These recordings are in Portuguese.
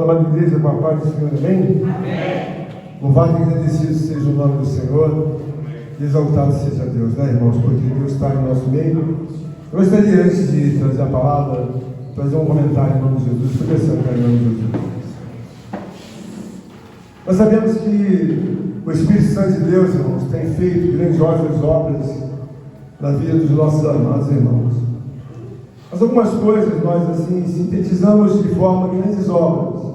Fala, amada igreja, com a paz do Senhor, amém? Amém. Louvado e agradecido seja o nome do Senhor, e exaltado seja Deus, né, irmãos? Porque Deus está em nosso meio. Eu gostaria, antes de trazer a palavra, trazer um comentário em nome de Jesus, começando em nome de Jesus. Nós sabemos que o Espírito Santo de Deus, irmãos, tem feito grandiosas obras na vida dos nossos amados irmãos. Mas algumas coisas nós, assim, sintetizamos de forma grandes obras.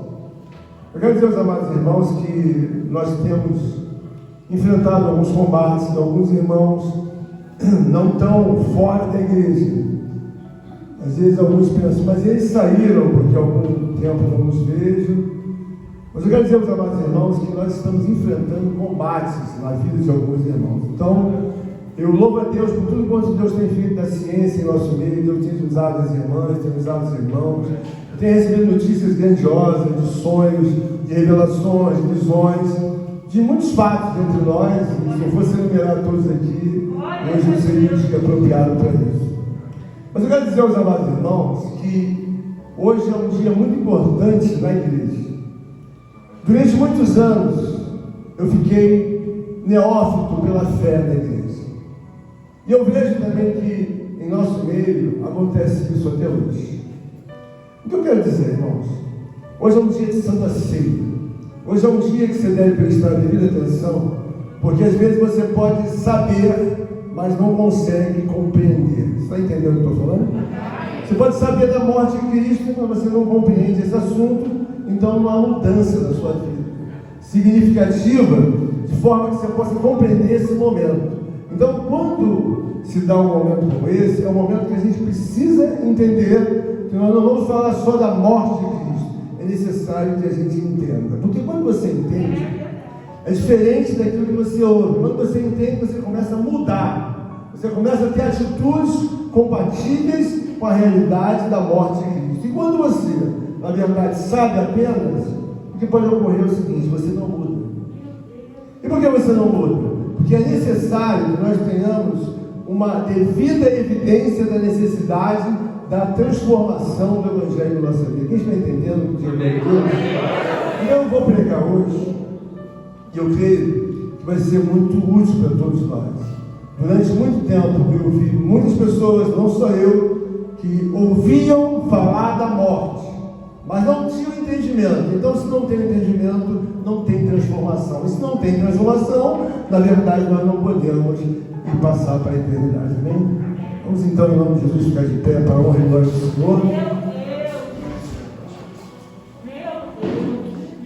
Eu quero dizer aos amados irmãos que nós temos enfrentado alguns combates de alguns irmãos não tão fora da igreja. Às vezes alguns pensam, mas eles saíram porque há algum tempo não nos vejo. Mas eu quero dizer aos amados irmãos que nós estamos enfrentando combates na vida de alguns irmãos. Então, eu louvo a Deus por tudo quanto Deus tem feito da ciência em nosso meio. Deus tem usado as irmãs, tem usado os irmãos. Eu tenho recebido notícias grandiosas de sonhos, de revelações, de visões, de muitos fatos entre nós. E se eu fosse enumerar todos aqui, hoje não seria o dia apropriado para isso. Mas eu quero dizer aos amados irmãos que hoje é um dia muito importante na igreja. Durante muitos anos, eu fiquei neófito pela fé na igreja. E eu vejo também que em nosso meio acontece isso até hoje. O que eu quero dizer, irmãos? Hoje é um dia de Santa Ceia. Hoje é um dia que você deve prestar devida atenção, porque às vezes você pode saber, mas não consegue compreender. Você está entendendo o que eu estou falando? Você pode saber da morte de Cristo, mas você não compreende esse assunto, então não há mudança na sua vida significativa, de forma que você possa compreender esse momento. Então, quando se dá um momento como esse, é um momento que a gente precisa entender que nós não vamos falar só da morte de Cristo. É necessário que a gente entenda. Porque quando você entende, é diferente daquilo que você ouve. Quando você entende, você começa a mudar. Você começa a ter atitudes compatíveis com a realidade da morte de Cristo. E quando você, na verdade, sabe apenas, o que pode ocorrer é o seguinte: você não muda. E por que você não muda? Porque é necessário que nós tenhamos uma devida evidência da necessidade da transformação do Evangelho na nossa vida. Quem está entendendo o que eu estou dizendo? Eu vou pregar hoje, e eu creio que vai ser muito útil para todos nós. Durante muito tempo eu ouvi muitas pessoas, não só eu, que ouviam falar da morte, mas não tinham entendimento. Então, se não tem entendimento, não tem transformação. E se não tem transformação, na verdade, nós não podemos ir passar para a eternidade. Amém? Vamos então, em nome de Jesus, ficar de pé para a honra e glória do Senhor.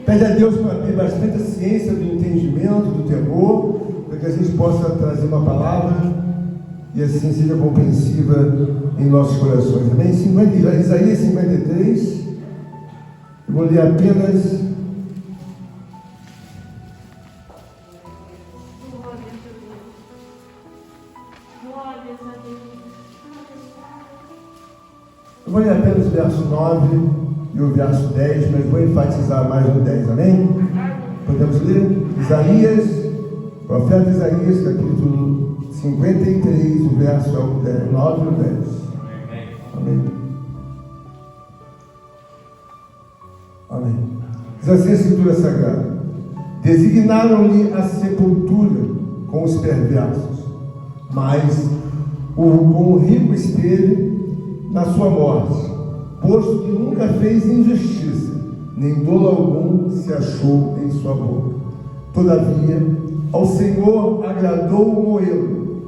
Pede a Deus para ter bastante ciência do entendimento, do temor, para que a gente possa trazer uma palavra e assim seja compreensiva em nossos corações. Amém? Isaías 53. Eu vou ler apenas o verso 9 e o verso 10, mas vou enfatizar mais no 10, amém? Podemos ler? Isaías, profeta Isaías, capítulo 53, o verso 9 e o 10. Amém? Amém. Diz assim a Escritura Sagrada: designaram-lhe a sepultura com os perversos, mas com o rico esteve na sua morte, posto que nunca fez injustiça, nem dolo algum se achou em sua boca. Todavia, ao Senhor agradou moê-lo,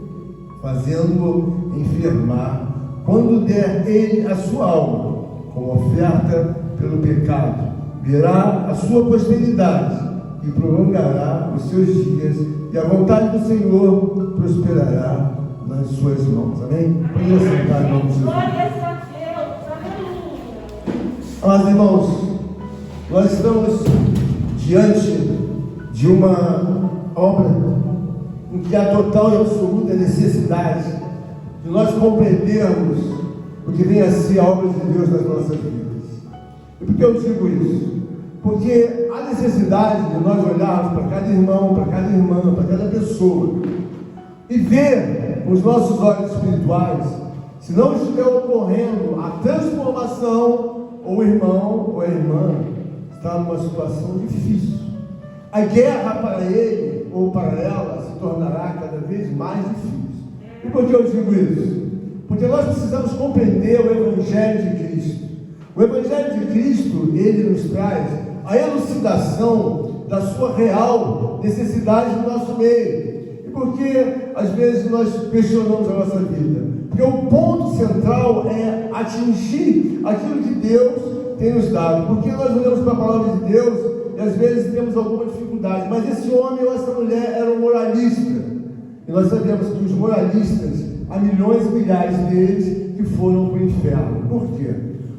fazendo-o enfermar, quando der ele a sua alma, como oferta pelo pecado. Verá a sua posteridade e prolongará os seus dias, e a vontade do Senhor prosperará nas suas mãos. Amém? Pode sentar em nome de Jesus. Mas, irmãos, nós estamos diante de uma obra em que há total e absoluta necessidade de nós compreendermos o que vem a ser a obra de Deus nas nossas vidas. E por que eu digo isso? Porque há necessidade de nós olharmos para cada irmão, para cada irmã, para cada pessoa e ver com os nossos olhos espirituais se não estiver ocorrendo a transformação, ou o irmão ou a irmã está numa situação difícil. A guerra para ele ou para ela se tornará cada vez mais difícil. E por que eu digo isso? Porque nós precisamos compreender o Evangelho de Cristo. O Evangelho de Cristo, ele nos traz a elucidação da sua real necessidade no nosso meio. E por que às vezes nós questionamos a nossa vida? Porque o ponto central é atingir aquilo que Deus tem nos dado. Porque nós olhamos para a palavra de Deus e às vezes temos alguma dificuldade. Mas esse homem ou essa mulher era um moralista. E nós sabemos que os moralistas, há milhões e milhares deles que foram para o inferno. Por quê?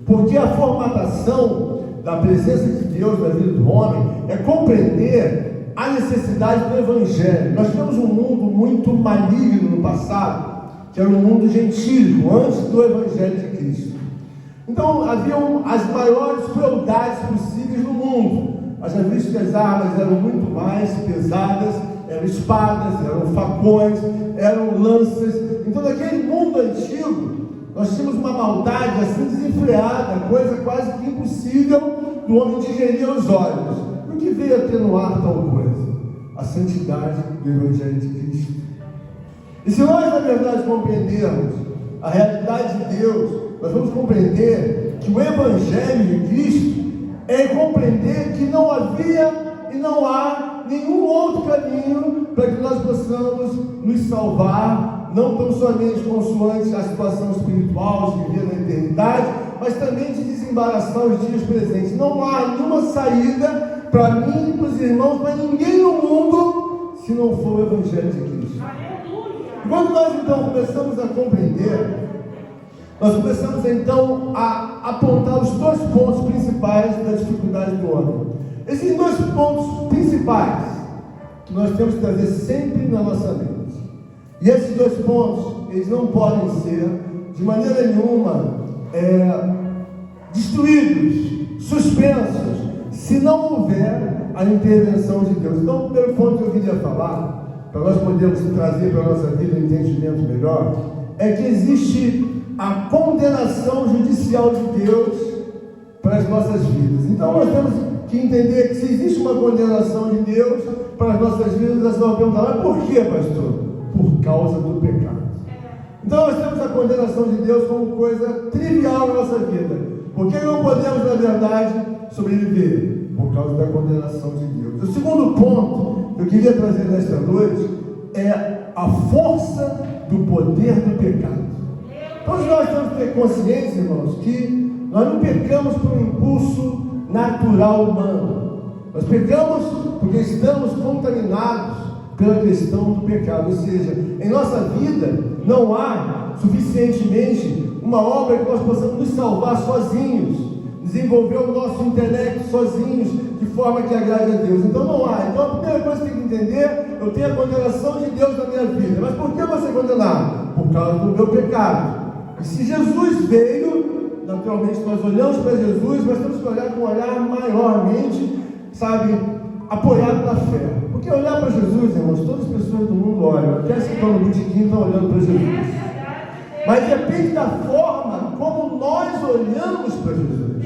Porque a formatação da presença de Deus na vida do homem é compreender a necessidade do Evangelho. Nós tivemos um mundo muito maligno no passado, que era um mundo gentílico, antes do Evangelho de Cristo. Então, haviam as maiores crueldades possíveis no mundo. Já visto que as armas eram muito mais pesadas, eram espadas, eram facões, eram lanças. Então, naquele mundo antigo, nós tínhamos uma maldade assim desenfreada, coisa quase que impossível do homem digerir aos olhos. O que veio atenuar tal coisa? A santidade do Evangelho de Cristo. E se nós, na verdade, compreendermos a realidade de Deus, nós vamos compreender que o Evangelho de Cristo é compreender que não havia e não há nenhum outro caminho para que nós possamos nos salvar, não tão somente consoante a situação espiritual de viver na eternidade, mas também de desembaraçar os dias presentes. Não há nenhuma saída para mim e para os irmãos, para ninguém no mundo, se não for o Evangelho de Cristo. E quando nós então começamos a compreender, nós começamos então a apontar os dois pontos principais da dificuldade do homem. Esses dois pontos principais que nós temos que trazer sempre na nossa mente. E esses dois pontos, eles não podem ser de maneira nenhuma destruídos, suspensos, se não houver a intervenção de Deus. Então, o primeiro ponto que eu queria falar, para nós podermos trazer para a nossa vida um entendimento melhor, é que existe a condenação judicial de Deus para as nossas vidas. Então nós temos que entender que se existe uma condenação de Deus para as nossas vidas, nós vamos perguntar, mas por quê, pastor? Por causa do pecado. Então nós temos a condenação de Deus como coisa trivial na nossa vida. Por que não podemos, na verdade, sobreviver? Por causa da condenação de Deus. O segundo ponto que eu queria trazer nesta noite é a força do poder do pecado. Todos nós temos que ter consciência, irmãos, que nós não pecamos por um impulso natural humano. Nós pecamos porque estamos contaminados pela questão do pecado. Ou seja, em nossa vida não há suficientemente uma obra que nós possamos nos salvar sozinhos, desenvolver o nosso intelecto sozinhos, de forma que agrade a Deus. Então não há. Então a primeira coisa que tem que entender, eu tenho a condenação de Deus na minha vida. Mas por que eu vou ser condenado? Por causa do meu pecado. E se Jesus veio, naturalmente nós olhamos para Jesus, mas temos que olhar com um olhar maiormente, sabe, apoiado na fé. Porque olhar para Jesus, irmãos, todas as pessoas do mundo olham, até as que estão no botequim estão olhando para Jesus. Mas depende da forma como nós olhamos para Jesus.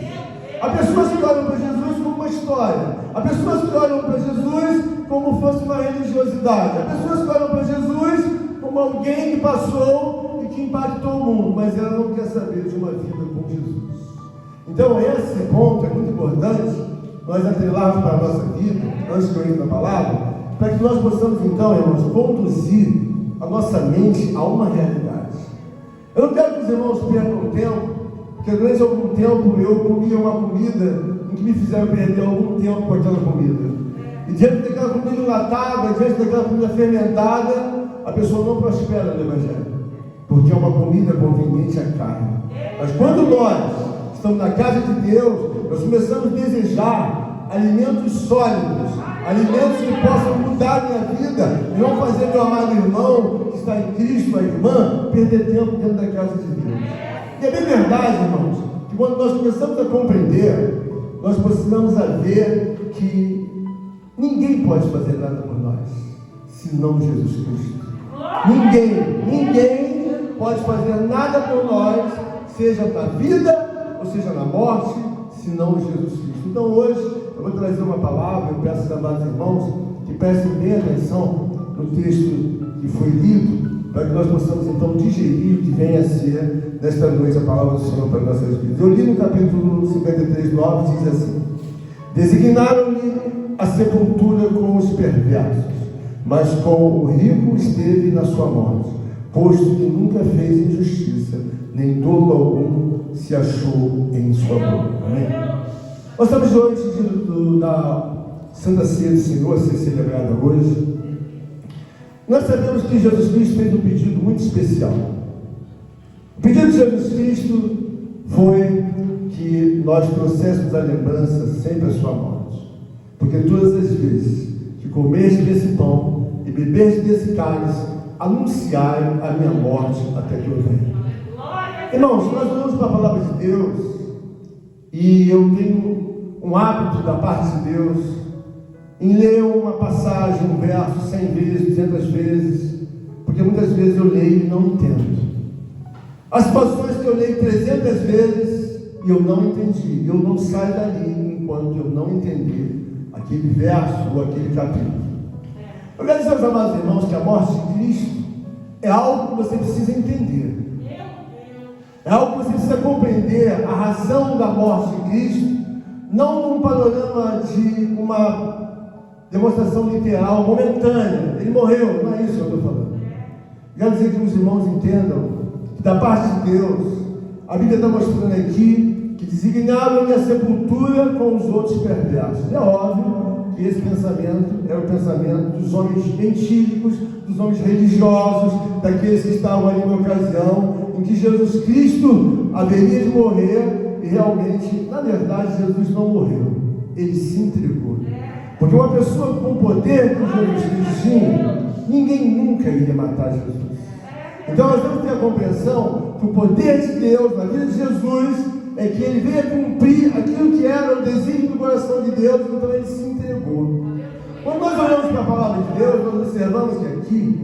Há pessoas que olham para Jesus como uma história. Há pessoas que olham para Jesus como fosse uma religiosidade. Há pessoas que olham para Jesus como alguém que passou e que impactou o mundo, mas ela não quer saber de uma vida com Jesus. Então esse ponto é muito importante nós atrelarmos para a nossa vida, antes de eu ir na palavra, para que nós possamos então, irmãos, conduzir a nossa mente a uma realidade. Eu não quero que os irmãos percam tempo, porque durante algum tempo eu comia uma comida em que me fizeram perder algum tempo com aquela comida. E diante daquela comida enlatada, diante daquela comida fermentada, a pessoa não prospera no Evangelho, porque é uma comida conveniente à carne. Mas quando nós estamos na casa de Deus, nós começamos a desejar alimentos sólidos, alimentos que possam mudar a minha vida, e não fazer meu amado irmão que está em Cristo, a irmã, perder tempo dentro da casa de Deus. E é bem verdade, irmãos, que quando nós começamos a compreender, nós precisamos a ver que ninguém pode fazer nada por nós, senão Jesus Cristo. Ninguém pode fazer nada por nós, seja na vida ou seja na morte, senão Jesus Cristo. Então hoje eu vou trazer uma palavra, eu peço aos amados irmãos que prestem bem atenção no texto que foi lido, para que nós possamos então digerir o que vem a ser nesta noite a palavra do Senhor para nossas vidas. Eu li no capítulo 53, 9, diz assim: designaram-lhe a sepultura com os perversos, mas com o rico esteve na sua morte, posto que nunca fez injustiça, nem dolo algum se achou em sua boca. Amém? Nós estamos diante da Santa Ceia do Senhor a ser celebrada hoje. Nós sabemos que Jesus Cristo fez um pedido muito especial. O pedido de Jesus Cristo foi que nós trouxéssemos a lembrança sempre a sua morte, porque todas as vezes que comerdes desse pão e beberdes desse cálice, anunciai a minha morte até que eu venha. Irmãos, nós olhamos para a palavra de Deus, e eu tenho um hábito da parte de Deus em ler uma passagem, um verso 100 vezes, 200 vezes, porque muitas vezes eu leio e não entendo. As situações que eu leio 300 vezes e eu não entendi, eu não saio dali enquanto eu não entender aquele verso ou aquele capítulo. Eu quero dizer aos amados irmãos que a morte de Cristo é algo que você precisa entender. É algo que você precisa compreender a razão da morte de Cristo, não num panorama de uma demonstração literal, momentânea. Ele morreu, não é isso que eu estou falando. Quero dizer que os irmãos entendam que da parte de Deus, a Bíblia está mostrando aqui que designaram-lhe a sepultura com os outros perversos. É óbvio que esse pensamento era o pensamento dos homens gentílicos, dos homens religiosos, daqueles que estavam ali na ocasião em que Jesus Cristo haveria de morrer, e realmente, na verdade, Jesus não morreu, ele se entregou. Porque uma pessoa com o poder que Jesus Cristo tinha, ninguém nunca iria matar Jesus. Então nós temos que ter a compreensão que o poder de Deus na vida de Jesus é que ele veio cumprir aquilo que era o desígnio do coração de Deus, então ele se entregou. Quando nós olhamos para a palavra de Deus, nós observamos que aqui,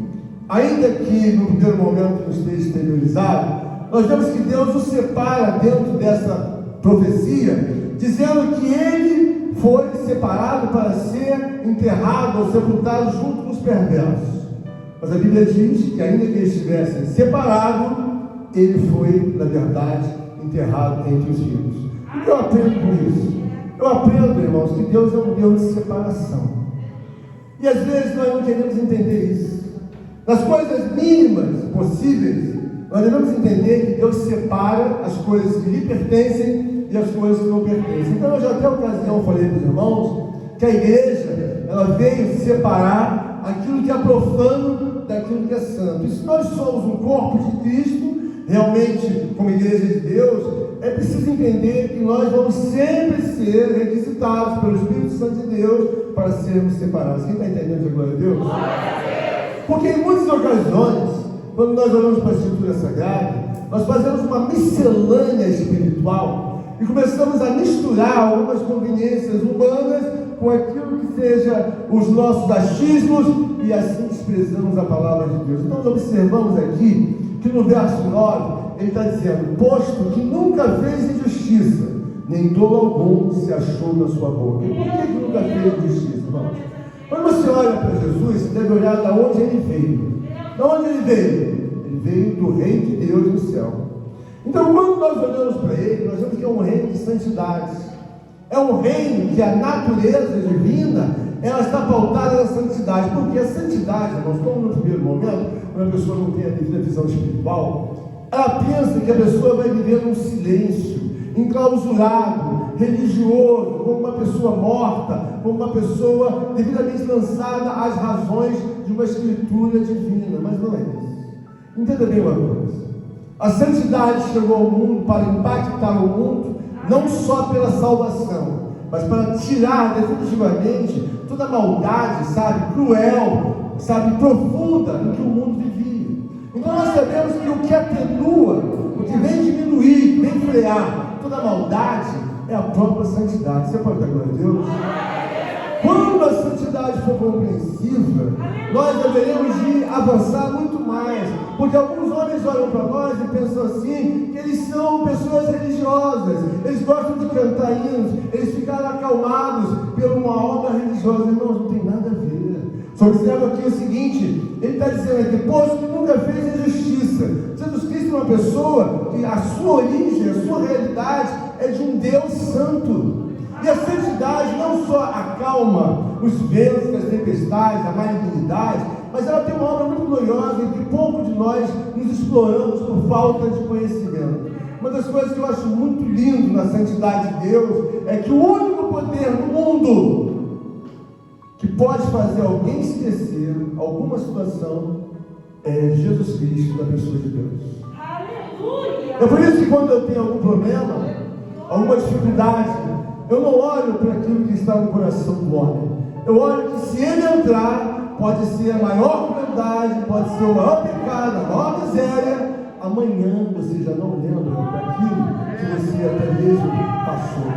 ainda que no primeiro momento não esteja exteriorizado, nós vemos que Deus o separa dentro dessa profecia, dizendo que ele foi separado para ser enterrado ou sepultado junto com os perversos. Mas a Bíblia diz que ainda que eles estivessem separados, ele foi, na verdade, enterrado entre os ricos. O que eu aprendo com isso? Eu aprendo, irmãos, que Deus é um Deus de separação. E às vezes nós não queremos entender isso. Nas coisas mínimas possíveis, nós devemos entender que Deus separa as coisas que lhe pertencem e as coisas que não pertencem. Então eu já até ocasião falei para os irmãos que a igreja, ela veio separar aquilo que é profano daquilo que é santo. E se nós somos um corpo de Cristo, realmente como igreja de Deus, é preciso entender que nós vamos sempre ser requisitados pelo Espírito Santo de Deus para sermos separados. Quem está entendendo de glória a Deus? Porque em muitas ocasiões, quando nós olhamos para a Escritura Sagrada, nós fazemos uma miscelânea espiritual e começamos a misturar algumas conveniências humanas com aquilo que seja os nossos achismos, e assim desprezamos a palavra de Deus. Então nós observamos aqui que no verso 9 ele está dizendo: posto que nunca fez injustiça, nem dolo algum se achou na sua boca. E por que nunca fez injustiça, irmãos? Quando você olha para Jesus, você deve olhar de onde ele veio. De onde ele veio? Ele veio do reino de Deus no céu. Então quando nós olhamos para ele, nós vemos que é um reino de santidade. É um reino que a natureza divina, ela está pautada na santidade. Porque a santidade, irmãos, como no primeiro momento, quando a pessoa não tem a devida visão espiritual, ela pensa que a pessoa vai viver num silêncio, enclausurado, religioso, como uma pessoa morta, como uma pessoa devidamente lançada às razões de uma escritura divina. Mas não é isso. Entenda bem uma coisa: a santidade chegou ao mundo para impactar o mundo, não só pela salvação, mas para tirar definitivamente toda a maldade, sabe, cruel, sabe, profunda em que o mundo vivia. Então nós sabemos que o que atenua, o que vem diminuir, vem frear toda a maldade, é a própria santidade. Você pode dar glória a Deus? Quando a santidade sociedade for compreensiva, nós deveremos de avançar muito mais, porque alguns homens olham para nós e pensam assim, que eles são pessoas religiosas, eles gostam de cantar hinos, eles ficaram acalmados por uma obra religiosa. Irmãos, não tem nada a ver. Só observa aqui o seguinte, ele está dizendo aqui, posto que nunca fez injustiça. Jesus Cristo é uma pessoa que a sua origem, a sua realidade é de um Deus santo. E a santidade não só acalma os ventos, as tempestades, a malignidade, mas ela tem uma obra muito gloriosa em que pouco de nós nos exploramos por falta de conhecimento. Uma das coisas que eu acho muito lindo na santidade de Deus é que o único poder no mundo que pode fazer alguém esquecer alguma situação é Jesus Cristo, da pessoa de Deus. Aleluia! É por isso que quando eu tenho algum problema, alguma dificuldade, eu não olho para aquilo que está no coração do homem. Eu olho que se ele entrar, pode ser a maior crueldade, pode ser o maior pecado, a maior miséria. Amanhã você já não lembra daquilo que você até mesmo passou.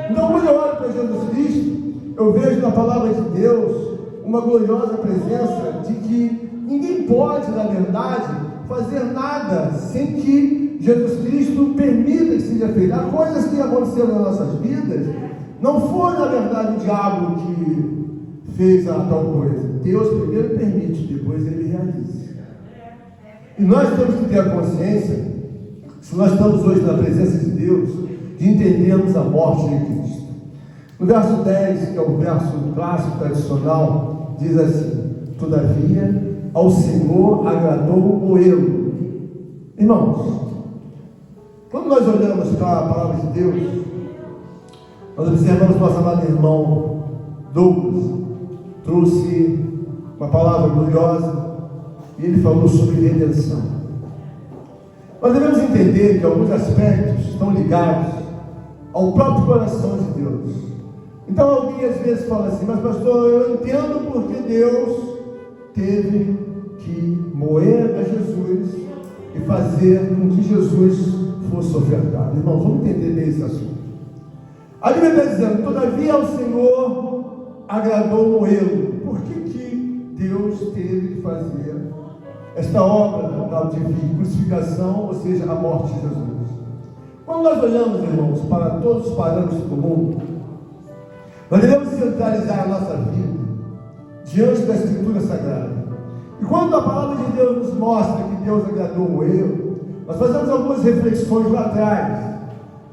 Então, quando eu olho para Jesus Cristo, eu vejo na palavra de Deus uma gloriosa presença de que ninguém pode, na verdade, fazer nada sem que Jesus Cristo permita que seja feito. Há coisas que aconteceram nas nossas vidas, não foi, na verdade, o diabo que fez a tal coisa. Deus primeiro permite, depois ele realiza. E nós temos que ter a consciência, se nós estamos hoje na presença de Deus, de entendermos a morte de Cristo. No verso 10, que é o verso clássico tradicional, diz assim: todavia ao Senhor agradou moê-lo. Irmãos, quando nós olhamos para a palavra de Deus, nós observamos nosso amado irmão Douglas trouxe uma palavra gloriosa e ele falou sobre redenção. Nós devemos entender que alguns aspectos estão ligados ao próprio coração de Deus. Então alguém às vezes fala assim: mas pastor, eu entendo porque Deus teve que moer a Jesus e fazer com que Jesus fosse ofertado. Irmãos, vamos entender bem esse assunto. A Bíblia está dizendo: todavia ao Senhor agradou moê-lo. Por que Deus teve que fazer esta obra de crucificação, ou seja, a morte de Jesus? Quando nós olhamos, irmãos, para todos os parâmetros do mundo, nós devemos centralizar a nossa vida diante da Escritura Sagrada. E quando a palavra de Deus nos mostra que Deus agradou moê-lo, nós fazemos algumas reflexões lá atrás,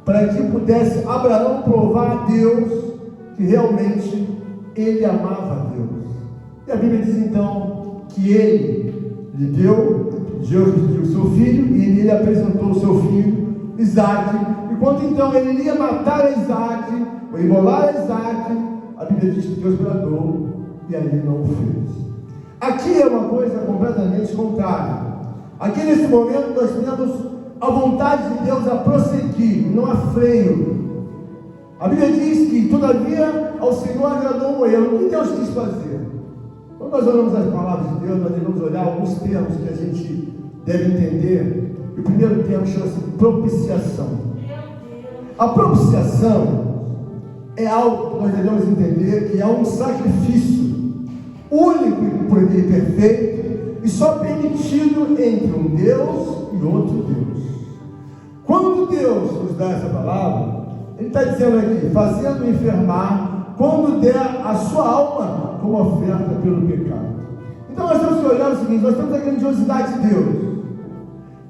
para que pudesse Abraão provar a Deus que realmente ele amava a Deus. E a Bíblia diz então que ele lhe deu, Deus lhe deu o seu filho, e ele apresentou o seu filho, Isaque. E quando então ele ia matar Isaque, ou imolar Isaque, a Bíblia diz que Deus bradou, e aí ele não o fez. Aqui é uma coisa completamente contrária. Aqui nesse momento nós temos a vontade de Deus a prosseguir, não há freio. A Bíblia diz que todavia ao Senhor agradou moê-lo. O que Deus quis fazer? Quando nós olhamos as palavras de Deus, nós devemos olhar alguns termos que a gente deve entender. E o primeiro termo chama-se propiciação. A propiciação é algo que nós devemos entender que é um sacrifício único e perfeito e só permitido entre um Deus e outro Deus. Quando Deus nos dá essa palavra, Ele está dizendo aqui: fazendo enfermar quando der a sua alma como oferta pelo pecado. Então nós temos que olhar o seguinte: nós temos a grandiosidade de Deus,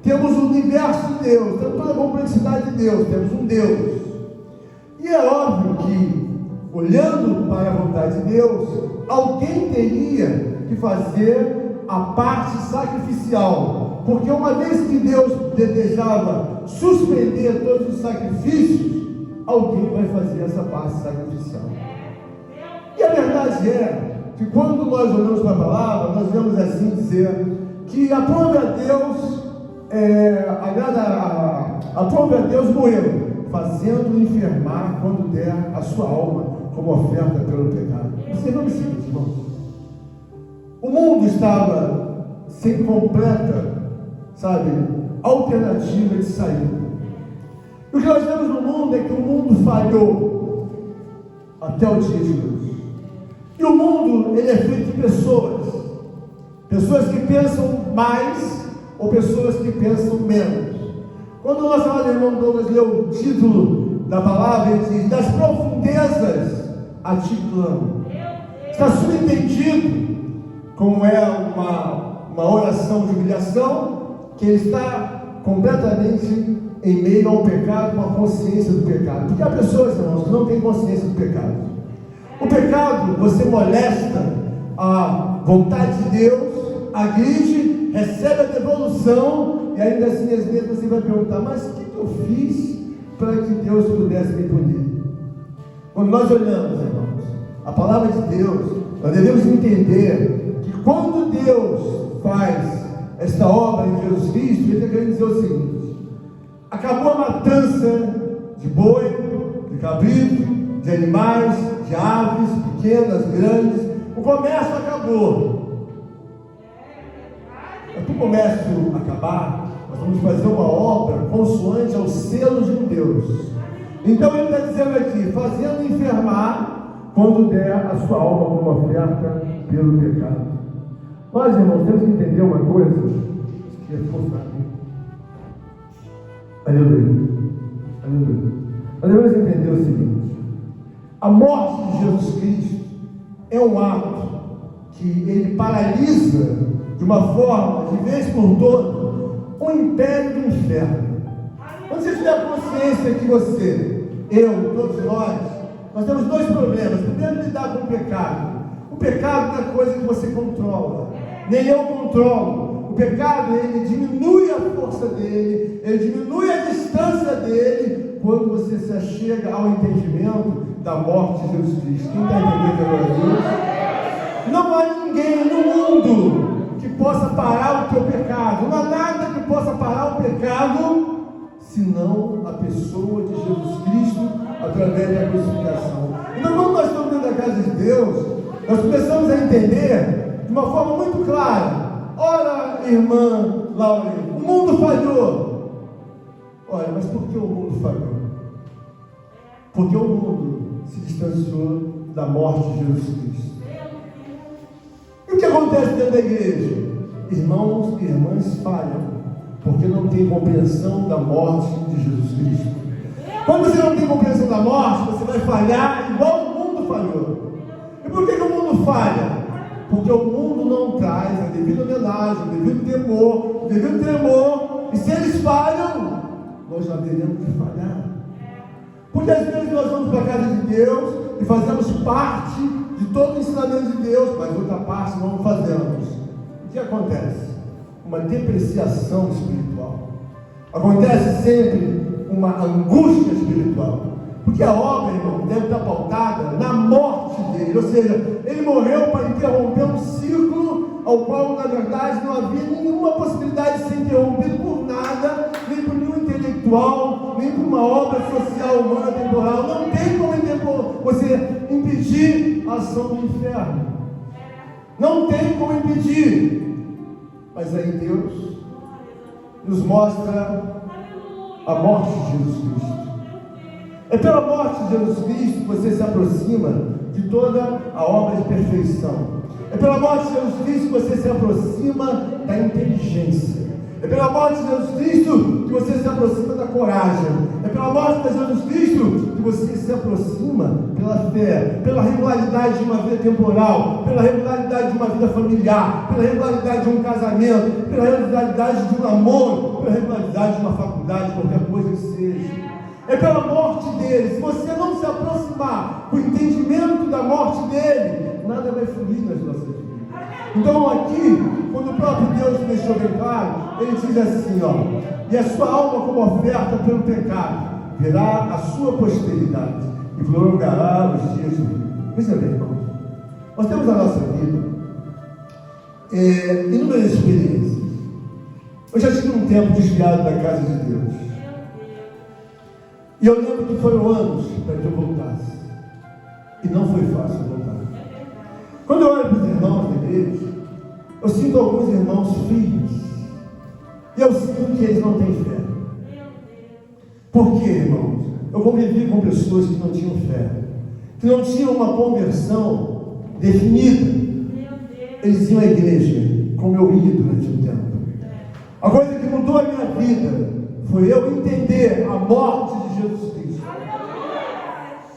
temos o universo de Deus, temos toda a complexidade de Deus, temos um Deus. E é óbvio que, olhando para a vontade de Deus, alguém teria que fazer a parte sacrificial, porque uma vez que Deus desejava suspender todos os sacrifícios, alguém vai fazer essa parte sacrificial. E a verdade é que quando nós olhamos para a palavra, nós vamos assim dizer que aprove a Deus, aprove a Deus moê-lo, fazendo enfermar quando der a sua alma como oferta pelo pecado. Você não me seguinte, irmãos. O mundo estava sem completa, alternativa de saída. O que nós vemos no mundo é que o mundo falhou até o dia de hoje. E o mundo, ele é feito de pessoas. Pessoas que pensam mais ou pessoas que pensam menos. Quando o nosso irmão Douglas leu o título da palavra, ele diz: das profundezas a ti clamo. Está subentendido, como é uma oração de humilhação, que ele está completamente em meio ao pecado, com a consciência do pecado. Porque há pessoas, irmãos, que não têm consciência do pecado. O pecado, você molesta a vontade de Deus, agride, recebe a devolução, e ainda assim, às vezes, você vai perguntar: mas o que eu fiz para que Deus pudesse me punir? Quando nós olhamos, irmãos, a palavra de Deus, nós devemos entender que quando Deus faz esta obra em Jesus Cristo, Ele está querendo dizer o seguinte: acabou a matança de boi, de cabrito, de animais, de aves, pequenas, grandes. O comércio acabou. Mas para o comércio acabar, nós vamos fazer uma obra consoante ao selo de um Deus. Então ele está dizendo aqui: fazendo enfermar quando der a sua alma como oferta pelo pecado. Nós, irmãos, temos que entender uma coisa que é forçada. Aleluia. Aleluia. Nós devemos entender o seguinte: a morte de Jesus Cristo é um ato que ele paralisa de uma forma, de vez por toda, o império do inferno. Quando você tiver consciência que você, eu, todos nós temos dois problemas. Primeiro, lidar com o pecado. O pecado não é coisa que você controla, nem eu controlo. O pecado, ele diminui a força dele, ele diminui a distância dele, quando você se achega ao entendimento da morte de Jesus Cristo. Quem está entendendo agora, Deus? Não há ninguém no mundo que possa parar o teu pecado. Não há nada que possa parar o pecado, senão a pessoa de Jesus Cristo, através da crucificação. Então, quando nós estamos dentro da casa de Deus, nós começamos a entender de uma forma muito clara: ora, irmã Laura, o mundo falhou. Olha, mas por que o mundo falhou? Porque o mundo se distanciou da morte de Jesus Cristo. E o que acontece dentro da igreja? Irmãos e irmãs falham, porque não tem compreensão da morte de Jesus Cristo. Quando você não tem compreensão da morte, você vai falhar igual o mundo falhou. E por que o mundo falha? Porque o mundo não traz a devida homenagem, o devido temor, o devido tremor. E se eles falham, nós já teremos que falhar. Porque às vezes nós vamos para a casa de Deus e fazemos parte de todo o ensinamento de Deus, mas outra parte não fazemos. O que acontece? Uma depreciação espiritual. Acontece sempre uma angústia espiritual. Porque a obra, irmão, deve estar pautada na morte dele. Ou seja, ele morreu para interromper um ciclo ao qual, na verdade, não havia nenhuma possibilidade de ser interrompido por nada, nem por nenhum intelectual, nem por uma obra social, humana, temporal. Não tem como você impedir a ação do inferno. Não tem como impedir. Mas aí Deus nos mostra a morte de Jesus Cristo. É pela morte de Jesus Cristo que você se aproxima de toda a obra de perfeição. É pela morte de Jesus Cristo que você se aproxima da inteligência. É pela morte de Jesus Cristo que você se aproxima da coragem. É pela morte de Jesus Cristo que você se aproxima pela fé, pela regularidade de uma vida temporal, pela regularidade de uma vida familiar, pela regularidade de um casamento, pela regularidade de um namoro, pela regularidade de uma faculdade, qualquer coisa que seja. É pela morte dele. Se você não se aproximar com o entendimento da morte dele, nada vai fluir nas nossas vidas. Então aqui, quando o próprio Deus deixou bem claro, ele diz assim, e a sua alma como oferta pelo pecado, verá a sua posteridade e prolongará os dias de vida. Veja bem, irmãos, nós temos na nossa vida inúmeras experiências. Eu já tive um tempo desviado da casa de Deus. E eu lembro que foram anos para que eu voltasse. E não foi fácil voltar. Quando eu olho para os irmãos da igreja, eu sinto alguns irmãos frios. E eu sinto que eles não têm fé. Por quê, irmãos? Eu convivi com pessoas que não tinham fé, que não tinham uma conversão definida. Eles iam à igreja, como eu ia durante um tempo. A coisa que mudou a minha vida foi eu entender a morte de Jesus Cristo.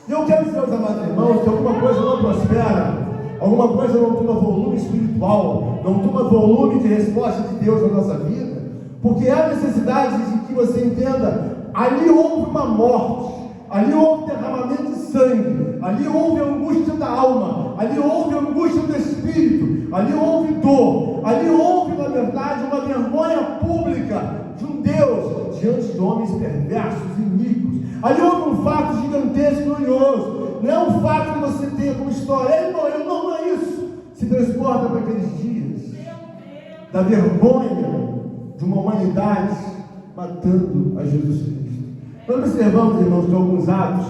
E eu quero dizer aos amados irmãos que alguma coisa não prospera, alguma coisa não toma volume espiritual, não toma volume de resposta de Deus na nossa vida, porque há necessidade de que você entenda, ali houve uma morte, ali houve derramamento de sangue, ali houve angústia da alma, ali houve angústia do espírito, ali houve dor, ali houve, na verdade, uma vergonha pública de um Deus diante de homens perversos e iníquos. Ali houve um fato gigantesco e glorioso. Não é um fato que você tenha como história, ele morreu, não é isso. Se transporta para aqueles dias da vergonha de uma humanidade matando a Jesus Cristo. Nós observamos, irmãos, que alguns atos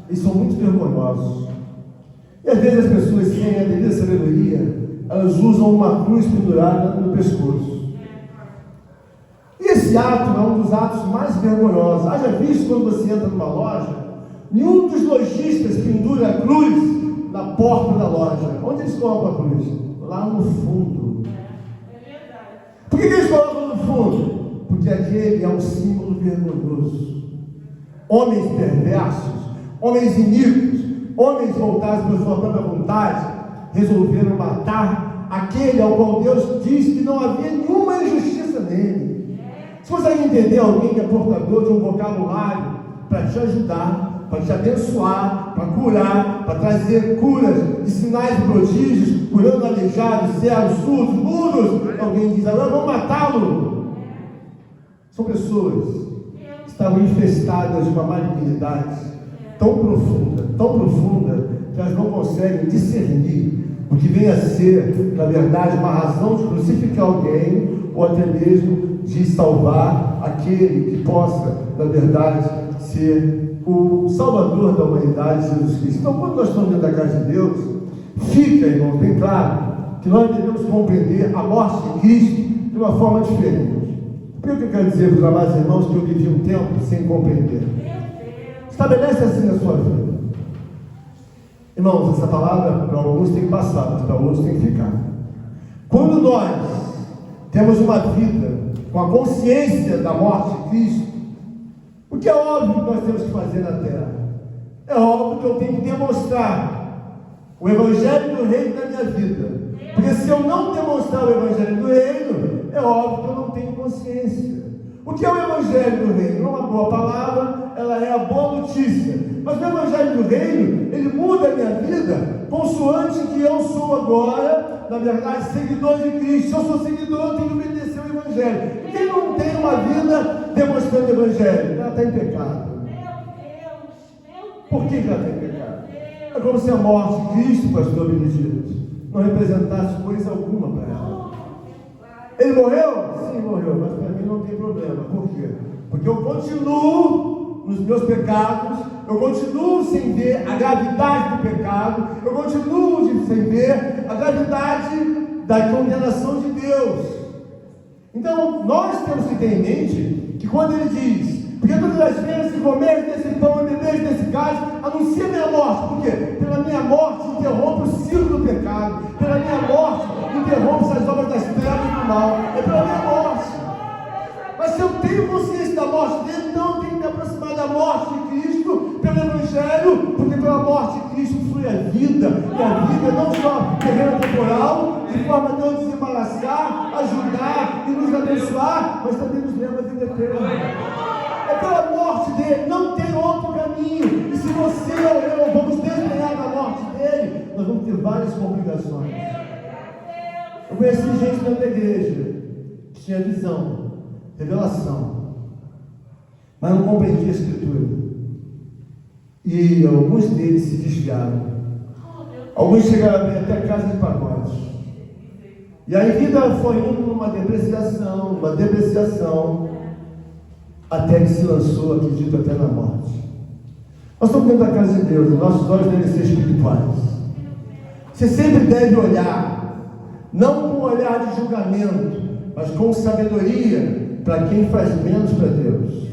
eles são muito vergonhosos. E às vezes as pessoas, sem a devida sabedoria, elas usam uma cruz pendurada no pescoço. E esse ato é um dos atos mais vergonhosos. Haja visto quando você entra numa loja, nenhum dos lojistas pendura a cruz na porta da loja. Onde eles colocam a cruz? Lá no fundo. Por que eles colocam no fundo? Porque aquele é um símbolo vergonhoso. Homens perversos, homens iníquos, homens voltados pela sua própria vontade, resolveram matar aquele ao qual Deus disse que não havia nenhuma injustiça nele. Se você entender alguém que é portador de um vocabulário para te ajudar, para te abençoar, para curar, para trazer curas de sinais e prodígios, curando aleijados, cegos, surdos, mudos, alguém diz, agora vamos matá-lo. São pessoas que estavam infestadas de uma malignidade tão profunda, que elas não conseguem discernir o que vem a ser, na verdade, uma razão de crucificar alguém, ou até mesmo de salvar aquele que possa, na verdade, ser o Salvador da humanidade, Jesus Cristo. Então, quando nós estamos dentro da casa de Deus, fica, irmão, bem claro, que nós devemos compreender a morte de Cristo de uma forma diferente. Por que eu quero dizer para os amados irmãos que eu vivi um tempo sem compreender? Estabelece assim a sua vida. Irmãos, essa palavra para alguns tem que passar, mas para outros tem que ficar. Quando nós temos uma vida com a consciência da morte de Cristo, o que é óbvio que nós temos que fazer na terra? É óbvio que eu tenho que demonstrar o Evangelho do Reino na minha vida. Porque se eu não demonstrar o Evangelho do Reino, é óbvio que eu não tenho consciência. O que é o Evangelho do Reino? Não é uma boa palavra, ela é a boa notícia. Mas o Evangelho do Reino, ele muda a minha vida, consoante que eu sou agora, na verdade, seguidor de Cristo. Se eu sou seguidor, eu tenho que obedecer o Evangelho. Quem não tem uma vida demonstrando o Evangelho? Ela está em pecado. Por que ela está em pecado? É como se a morte de Cristo, pastor Benedito, não representasse coisa alguma para ela. Ele morreu? Sim, morreu, mas para mim não tem problema. Por quê? Porque eu continuo nos meus pecados, eu continuo sem ver a gravidade do pecado, eu continuo sem ver a gravidade da condenação de Deus. Então, nós temos que ter em mente que quando ele diz, porque todas as vezes que comeres desse pão e beberes desse cálice, anuncia minha morte. Por quê? Pela minha morte interrompe o ciclo do pecado, pela minha morte interrompe as obras das trevas e do mal, é pela minha morte. Mas se eu tenho consciência da morte dele, então eu tenho que me aproximar da morte de Cristo pelo Evangelho, porque pela morte de Cristo flui a vida, e a vida não só terreno temporal, de forma a não desembaraçar, ajudar e nos abençoar, mas também nos leva à vida eterna. É pela morte dele, não tem outro caminho. E se você ou eu vamos desdenhar da morte dele, nós vamos ter várias complicações. Eu conheci gente dentro da igreja que tinha visão, revelação, mas não compreendia a Escritura. E alguns deles se desviaram. Alguns chegaram a vir até casa de pagode. E a vida foi indo numa depreciação, até que se lançou, acredito, até na morte. Nós estamos dentro da casa de Deus, e nossos olhos devem ser espirituais. Você sempre deve olhar, não com um olhar de julgamento, mas com sabedoria, para quem faz menos para Deus.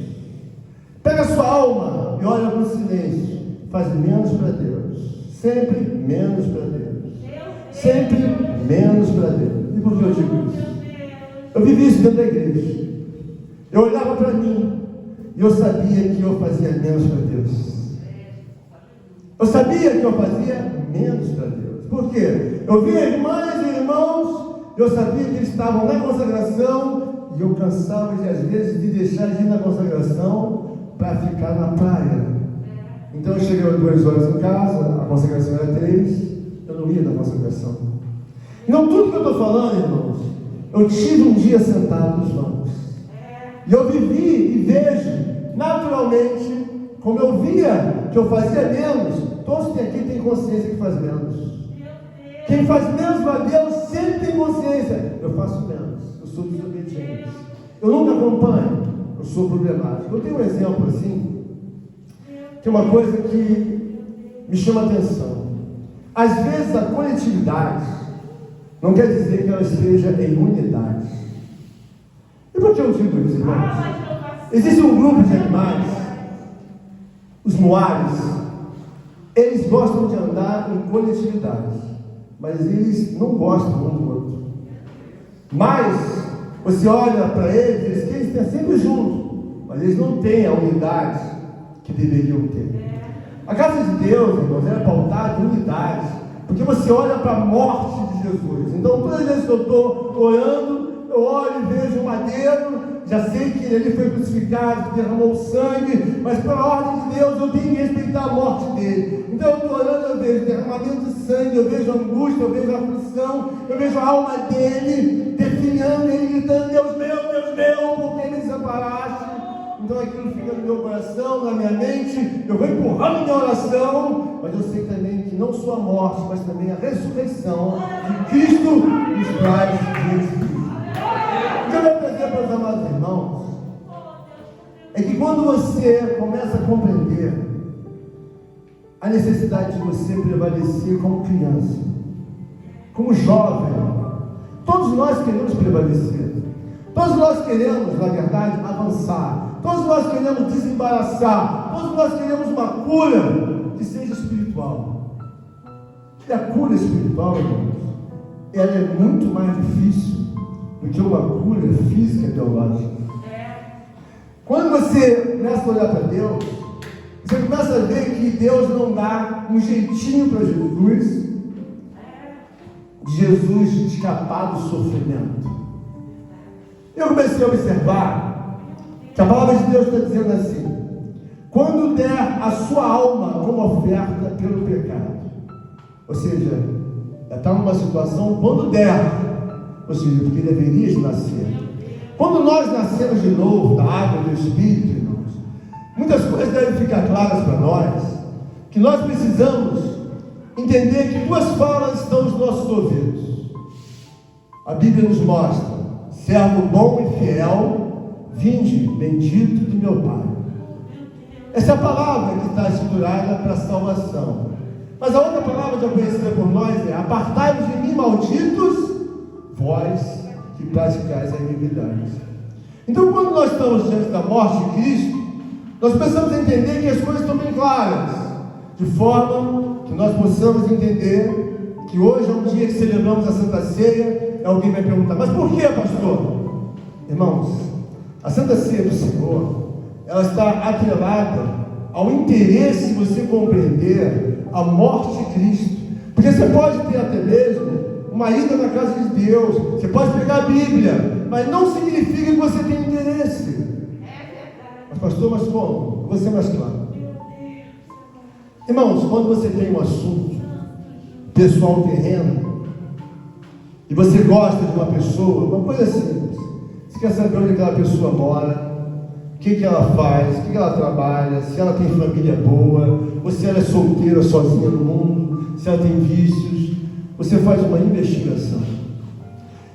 Pega a sua alma e olha no silêncio, faz menos para Deus, sempre menos para Deus. Sempre menos para Deus. E por que eu digo isso? Eu vivi isso dentro da igreja. Eu olhava para mim e eu sabia que eu fazia menos para Deus. Eu sabia que eu fazia menos para Deus. Por quê? Eu via irmãs e irmãos, eu sabia que eles estavam na consagração e eu cansava de, às vezes, de deixar de ir na consagração para ficar na praia. Então eu cheguei às 2 horas em casa, a consagração era 3, eu não ia na consagração. Então tudo que eu estou falando, irmãos, eu tive um dia sentado nos bancos. E eu vivi e vejo, naturalmente, como eu via que eu fazia menos. Todos que aqui têm consciência que faz menos. Quem faz menos para Deus sempre tem consciência. Eu faço menos, eu sou desobediente. Eu nunca acompanho, eu sou problemático. Eu tenho um exemplo assim, que é uma coisa que me chama a atenção. Às vezes a coletividade não quer dizer que ela esteja em unidade. E por que eu digo isso, irmãos? Existe um grupo de animais, os moares, eles gostam de andar em coletividade, mas eles não gostam um do outro. Mas você olha para eles, eles estão sempre juntos, mas eles não têm a unidade que deveriam ter. A casa de Deus, irmãos, é pautada em unidade, porque você olha para a morte de Jesus. Então, todas as vezes que eu estou orando, eu olho e vejo o madeiro, já sei que ele foi crucificado, derramou sangue, mas pela ordem de Deus eu tenho que respeitar a morte dele. Então eu estou orando, eu vejo derramamento de sangue, eu vejo angústia, eu vejo aflição, eu vejo a alma dele definhando, ele gritando: Deus meu, por que me desamparaste? Então aquilo fica no meu coração, na minha mente, eu vou empurrando minha oração, mas eu sei também que não só a morte, mas também a ressurreição de Cristo nos traz diante. O que eu quero dizer para os amados irmãos é que quando você começa a compreender a necessidade de você prevalecer como criança, como jovem, todos nós queremos prevalecer, todos nós queremos, na verdade, avançar, todos nós queremos desembaraçar, todos nós queremos uma cura que seja espiritual. E a cura espiritual, irmãos, ela é muito mais difícil do que uma cura física e teológica. Quando você começa a olhar para Deus, você começa a ver que Deus não dá um jeitinho para Jesus escapar do sofrimento. Eu comecei a observar que a palavra de Deus está dizendo assim: quando der a sua alma como oferta pelo pecado, ou seja, está numa situação, quando der, ou seja, porque deverias nascer. Quando nós nascemos de novo da água do Espírito, irmãos, muitas coisas devem ficar claras para nós, que nós precisamos entender que 2 falas estão nos nossos ouvidos. A Bíblia nos mostra: servo bom e fiel, vinde, bendito de meu Pai. Essa é a palavra que está escriturada para a salvação. Mas a outra palavra já conhecida por nós é: apartai-vos de mim, malditos, vós que praticais a iniquidade. Então, quando nós estamos diante da morte de Cristo, nós precisamos entender que as coisas estão bem claras, de forma que nós possamos entender que hoje é um dia que celebramos a Santa Ceia. Alguém vai perguntar: mas por que, pastor? Irmãos, a Santa Ceia do Senhor, ela está atrelada ao interesse de você compreender a morte de Cristo. Porque você pode ter até mesmo uma ida na casa de Deus, você pode pegar a Bíblia, mas não significa que você tem interesse. Mas pastor, mas como? Eu vou ser mais claro. Irmãos, quando você tem um assunto pessoal terreno, e você gosta de uma pessoa, uma coisa simples, você quer saber onde aquela pessoa mora, o que ela faz, o que ela trabalha, se ela tem família boa, ou se ela é solteira, sozinha no mundo, se ela tem vícios. Você faz uma investigação.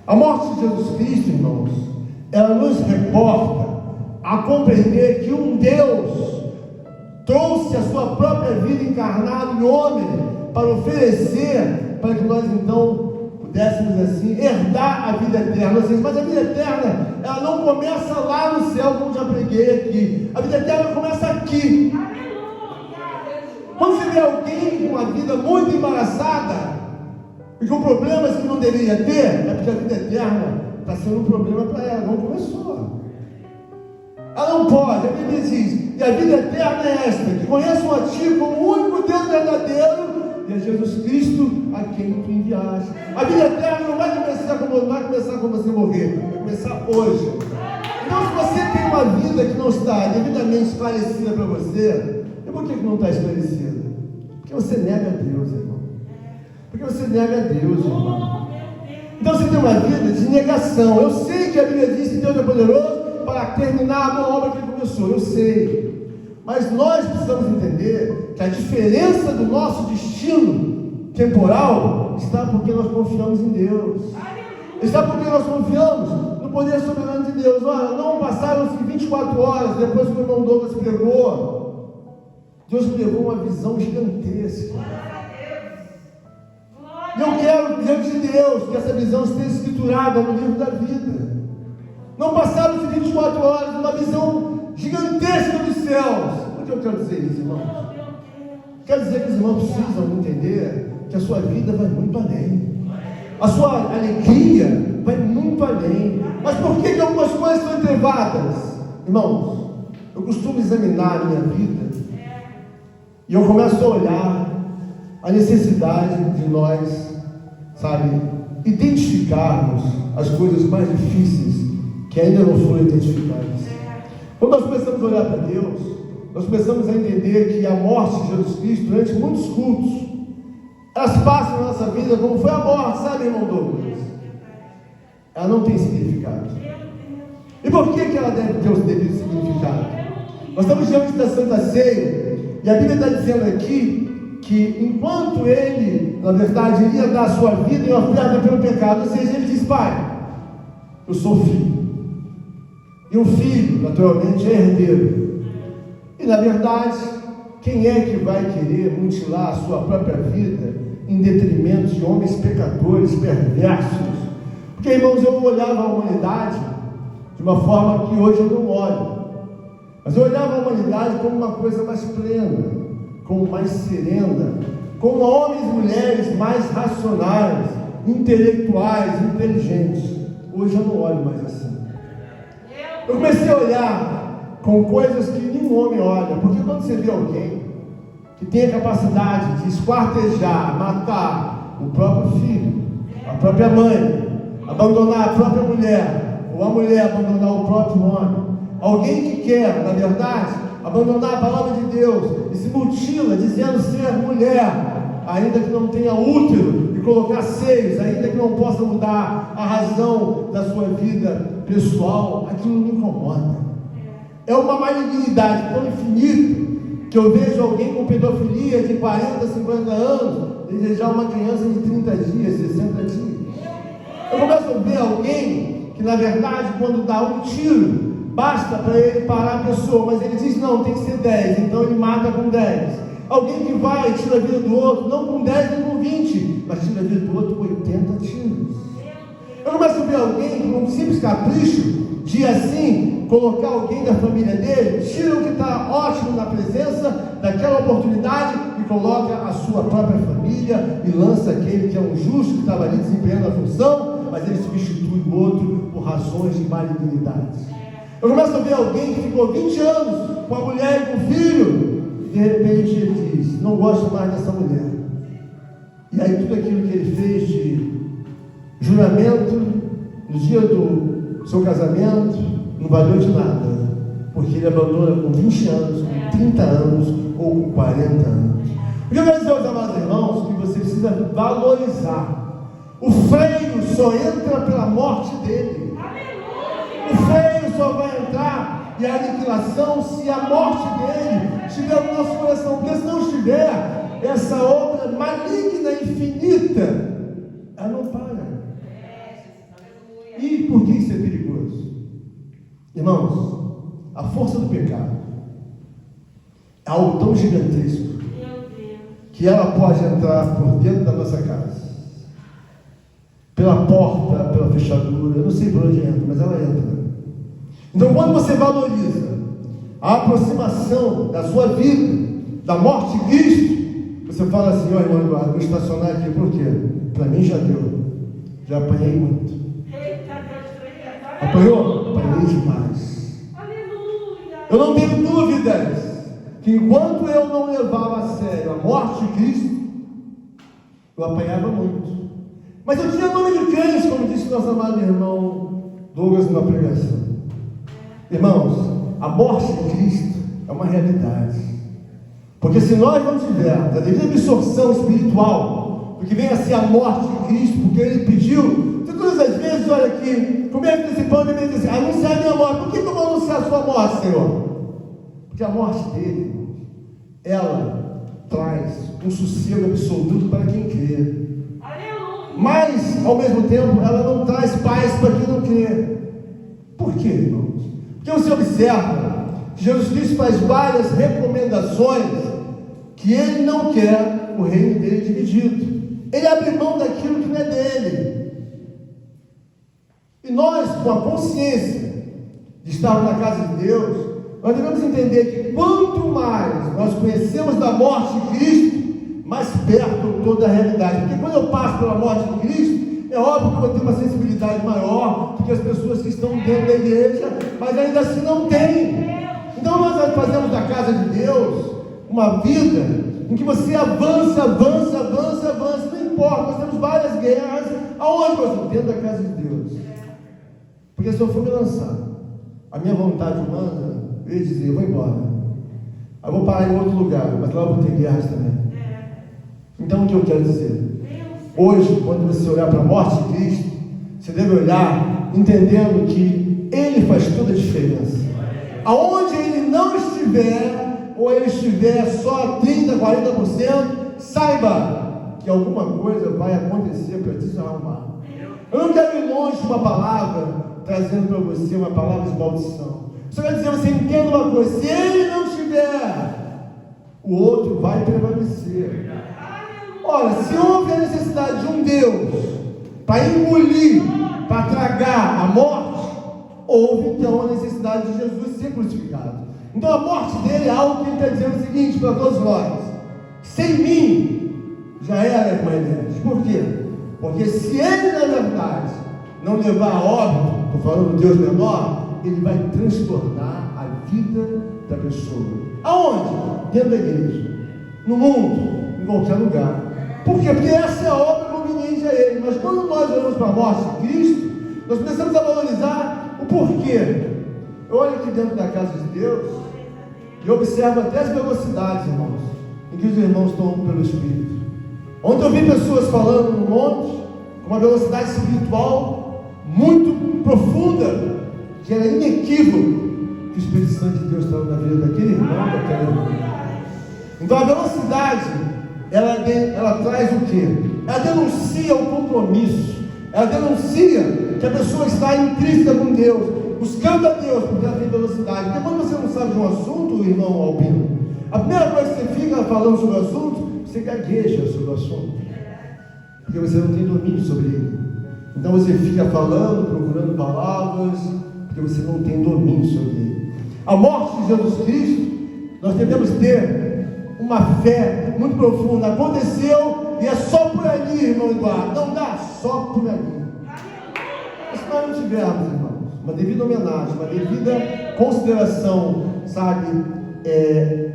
A morte de Jesus Cristo, irmãos, ela nos reporta a compreender que um Deus trouxe a sua própria vida encarnada em homem para oferecer, para que nós então pudéssemos assim herdar a vida eterna. Mas a vida eterna, ela não começa lá no céu, como já preguei aqui. A vida eterna começa aqui. Quando você vê alguém com uma vida muito embaraçada, Porque o problema que não deveria ter é porque a vida eterna está sendo um problema para ela, não começou. Ela não pode, a Bíblia diz, e a vida eterna é esta, que conheçam a Ti como o único Deus verdadeiro, e a Jesus Cristo a quem Tu enviaste. A vida eterna não vai começar quando você morrer, vai começar hoje. Então, se você tem uma vida que não está devidamente esclarecida para você, e por que não está esclarecida? Porque você nega a Deus, irmão. Porque você nega a Deus, irmão. Então você tem uma vida de negação. Eu sei que a Bíblia diz que Deus é poderoso para terminar a boa obra que Ele começou. Eu sei. Mas nós precisamos entender que a diferença do nosso destino temporal está porque nós confiamos em Deus. Está porque nós confiamos no poder soberano de Deus. Olha, não passaram-se 24 horas depois que o irmão Douglas pregou. Deus me levou uma visão gigantesca. E eu quero, diante de Deus, que essa visão esteja escriturada no livro da vida. Não passaram-se 24 horas, uma visão gigantesca dos céus. Por que eu quero dizer isso, irmãos? Quero dizer que os irmãos precisam entender que a sua vida vai muito além. A sua alegria vai muito além. Mas por que algumas coisas estão entrevadas? Irmãos, eu costumo examinar a minha vida e eu começo a olhar a necessidade de nós, sabe, identificarmos as coisas mais difíceis que ainda não foram identificadas. Quando nós começamos a olhar para Deus, nós começamos a entender que a morte de Jesus Cristo, durante muitos cultos, elas passam na nossa vida como foi a morte, sabe, irmão Douglas? Ela não tem significado. E por que ela deve ter o devido significado? Nós estamos diante da Santa Ceia, e a Bíblia está dizendo aqui que enquanto ele, na verdade, iria dar a sua vida em oferta pelo pecado, ou seja, ele diz: Pai, eu sou filho. E um filho, naturalmente, é herdeiro. E, na verdade, quem é que vai querer mutilar a sua própria vida em detrimento de homens pecadores, perversos? Porque, irmãos, eu olhava a humanidade de uma forma que hoje eu não olho. Mas eu olhava a humanidade como uma coisa mais plena, como mais serena, como homens e mulheres mais racionais, intelectuais, inteligentes. Hoje eu não olho mais assim. Eu comecei a olhar com coisas que nenhum homem olha, porque quando você vê alguém que tem a capacidade de esquartejar, matar o próprio filho, a própria mãe, abandonar a própria mulher, ou a mulher abandonar o próprio homem, alguém que quer, na verdade, abandonar a palavra de Deus e se mutila dizendo ser mulher, ainda que não tenha útero, e colocar seios, ainda que não possa mudar a razão da sua vida pessoal, aquilo me incomoda. É uma malignidade tão infinita que eu vejo alguém com pedofilia de 40, 50 anos desejar uma criança de 30 dias, 60 dias. Eu começo a ver alguém que, na verdade, quando dá um tiro, basta para ele parar a pessoa, mas ele diz: não, tem que ser 10, então ele mata com 10. Alguém que vai e tira a vida do outro, não com 10 nem com 20, mas tira a vida do outro com 80 tiros. Eu começo a ver alguém com um simples capricho de, assim, colocar alguém da família dele, tira o que está ótimo na presença daquela oportunidade e coloca a sua própria família e lança aquele que é um justo, que estava ali desempenhando a função, mas ele substitui o outro por razões de malignidade. Eu começo a ver alguém que ficou 20 anos com a mulher e com o filho, e de repente ele diz: não gosto mais dessa mulher. E aí tudo aquilo que ele fez de juramento no dia do seu casamento não valeu de nada, porque ele abandona com 20 anos, com 30 anos ou com 40 anos. O que eu quero dizer aos amados irmãos que você precisa valorizar. O freio só entra pela morte dele. O freio só vai entrar e a aniquilação se a morte dele estiver no nosso coração. Porque se não estiver, essa obra maligna, infinita, ela não para. E por que isso é perigoso? Irmãos, a força do pecado é algo tão gigantesco que ela pode entrar por dentro da nossa casa, pela porta, pela fechadura, eu não sei por onde entra, mas ela entra. Então, quando você valoriza a aproximação da sua vida, da morte de Cristo, você fala assim: ó, irmão Eduardo, vou estacionar aqui por quê? para mim já deu. Já apanhei muito. Apanhou? Apanhei demais. Eu não tenho dúvidas que enquanto eu não levava a sério a morte de Cristo, eu apanhava muito. Mas eu tinha nome de crente, como disse nosso amado irmão Douglas na pregação. Irmãos, a morte de Cristo é uma realidade. Porque se nós não tivermos a devida absorção espiritual do que vem a ser a morte de Cristo, porque Ele pediu, de todas as vezes, olha aqui, começa esse pão e diz assim, anunciar a minha morte. Por que eu vou anunciar a sua morte, Senhor? Porque a morte dele, ela traz um sossego absoluto para quem crê. Mas, ao mesmo tempo, ela não traz paz para quem não crê. Por quê, irmãos? Porque você observa que Jesus Cristo faz várias recomendações que Ele não quer o reino dele dividido. Ele abre mão daquilo que não é dele. E nós, com a consciência de estar na casa de Deus, nós devemos entender que quanto mais nós conhecemos da morte de Cristo, mais perto eu estou da realidade. Porque quando eu passo pela morte de Cristo, é óbvio que eu vou ter uma sensibilidade maior do que as pessoas que estão dentro da igreja, mas ainda assim não tem. Então nós fazemos da casa de Deus uma vida em que você avança, não importa, nós temos várias guerras, aonde nós estamos? Dentro da casa de Deus. Porque se eu for me lançar, a minha vontade humana, eu ia dizer, eu vou embora, eu vou parar em outro lugar, mas lá eu vou ter guerras também. Então o que eu quero dizer? Hoje, quando você olhar para a morte de Cristo, você deve olhar entendendo que Ele faz toda a diferença. Aonde Ele não estiver, ou Ele estiver só 30%, 40%, saiba que alguma coisa vai acontecer para desarrumar. Eu não quero ir longe de uma palavra trazendo para você uma palavra de maldição. Só quero dizer, você entenda uma coisa: se Ele não estiver, o outro vai prevalecer. Olha, se houve a necessidade de um Deus para engolir, para tragar a morte, houve então a necessidade de Jesus ser crucificado. Então a morte dele é algo que ele está dizendo o seguinte para todos nós: sem mim já era, irmã Inês. Por quê? Porque se ele na verdade não levar a óbito, estou falando do Deus menor, ele vai transtornar a vida da pessoa. Aonde? Dentro da igreja, no mundo, em qualquer lugar. Por quê? Porque essa é a obra conveniente a Ele. Mas quando nós olhamos para a morte de Cristo, nós começamos a valorizar o porquê. Eu olho aqui dentro da casa de Deus e observo até as velocidades, irmãos, em que os irmãos estão pelo Espírito. Ontem eu vi pessoas falando no monte com uma velocidade espiritual muito profunda, que era inequívoco que o Espírito Santo de Deus estava na vida daquele irmão, daquela irmã. Então a velocidade, ela traz o quê? Ela denuncia o compromisso, ela denuncia que a pessoa está intrínseca com Deus, buscando a Deus, porque ela tem velocidade. Porque quando você não sabe de um assunto, irmão Albino, a primeira coisa que você fica falando sobre o assunto, você gagueja sobre o assunto, porque você não tem domínio sobre ele. Então você fica falando, procurando palavras, porque você não tem domínio sobre ele. A morte de Jesus Cristo, nós devemos ter uma fé muito profunda. Aconteceu e é só por ali, irmão Eduardo. Não dá, só por ali. Mas se nós não tivermos, irmãos, uma devida homenagem, uma devida consideração, sabe,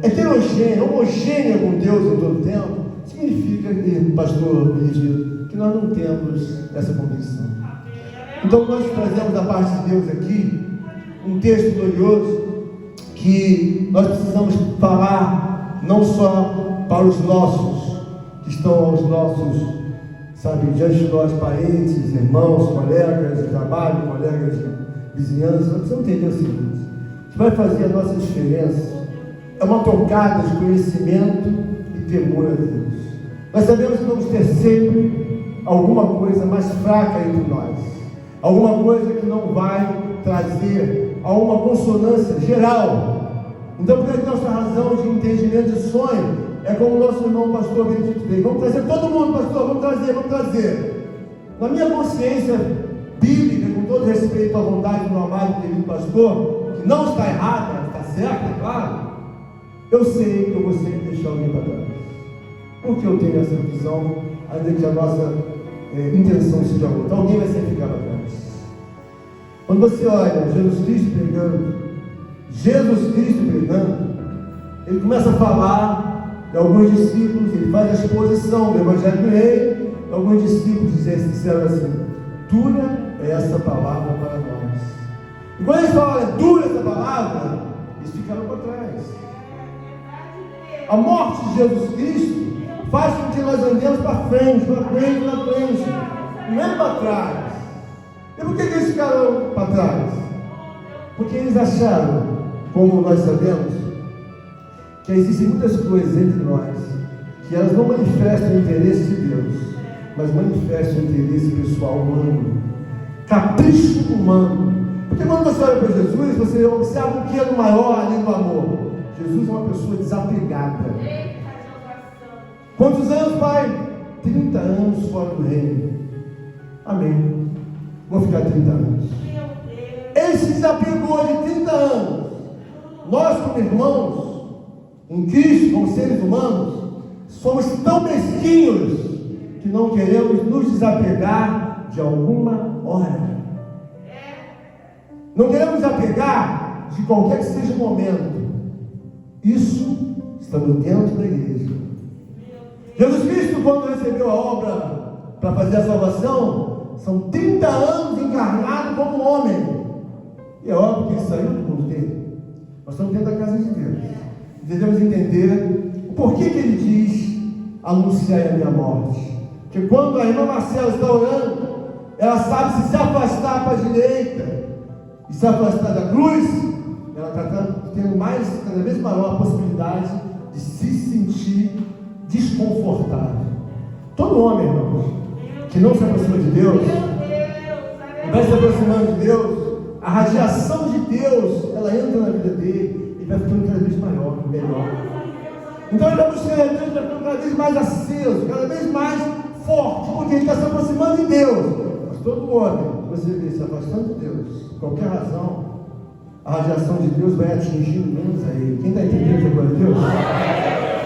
heterogênea, homogênea com Deus em todo o tempo, significa que, pastor Benedito, que nós não temos essa convicção. Então nós trazemos da parte de Deus aqui um texto glorioso que nós precisamos falar não só para os nossos, que estão aos nossos, sabe, diante de nós, parentes, irmãos, colegas de trabalho, colegas de vizinhança. Nós precisamos entender o seguinte: o que vai fazer a nossa diferença é uma tocada de conhecimento e temor a Deus. Nós sabemos que vamos ter sempre alguma coisa mais fraca entre nós, alguma coisa que não vai trazer a uma consonância geral. Então, por nossa razão de entendimento de sonho, é como o nosso irmão pastor Benedito fez: vamos trazer todo mundo, pastor, vamos trazer. Na minha consciência bíblica, com todo respeito à vontade do amado querido pastor, que não está errada, está certa, é claro, eu sei que eu vou sempre deixar alguém para trás. Porque eu tenho essa visão, ainda que a nossa intenção de amor. Então alguém vai sempre ficar para trás. Quando você olha Jesus Cristo pregando, ele começa a falar de alguns discípulos, ele faz a exposição do Evangelho do Rei, e alguns discípulos disseram assim: dura é essa palavra para nós. E quando eles falam, dura essa palavra, eles ficaram para trás. A morte de Jesus Cristo faz com que nós andemos para frente, não é para trás. E por que eles ficaram para trás? Porque eles acharam, como nós sabemos, que existem muitas coisas entre nós que elas não manifestam o interesse de Deus, mas manifestam o interesse pessoal humano, capricho humano. Porque quando você olha para Jesus, você observa o que é do maior além do amor. Jesus é uma pessoa desapegada. Quantos anos, pai? 30 anos fora do reino. Amém. Vou ficar 30 anos. Ele se desapegou de 30 anos. Nós, como irmãos, em Cristo, como seres humanos, somos tão mesquinhos que não queremos nos desapegar de alguma hora. Não queremos desapegar de qualquer que seja o momento. Isso estamos dentro da igreja. Jesus Cristo, quando recebeu a obra para fazer a salvação, são 30 anos encarnado como homem. E é óbvio que ele saiu do mundo dele. Nós estamos dentro da casa de Deus. Devemos entender o porquê que ele diz: anunciai a minha morte. Porque quando a irmã Marcela está orando, ela sabe se afastar para a direita e se afastar da cruz, ela está tendo cada vez maior a possibilidade de se sentir desconfortável. Todo homem, irmãos, que não se aproxima de Deus, e vai se aproximando de Deus, a radiação de Deus, ela entra na vida dele e vai ficando cada vez maior, melhor. Então ele vai buscando a Deus, vai ficando cada vez mais aceso, cada vez mais forte, porque ele está se aproximando de Deus. Mas todo homem, você vê se afastando de Deus, por qualquer razão, a radiação de Deus vai atingindo menos a ele. Quem está entendendo agora, Deus?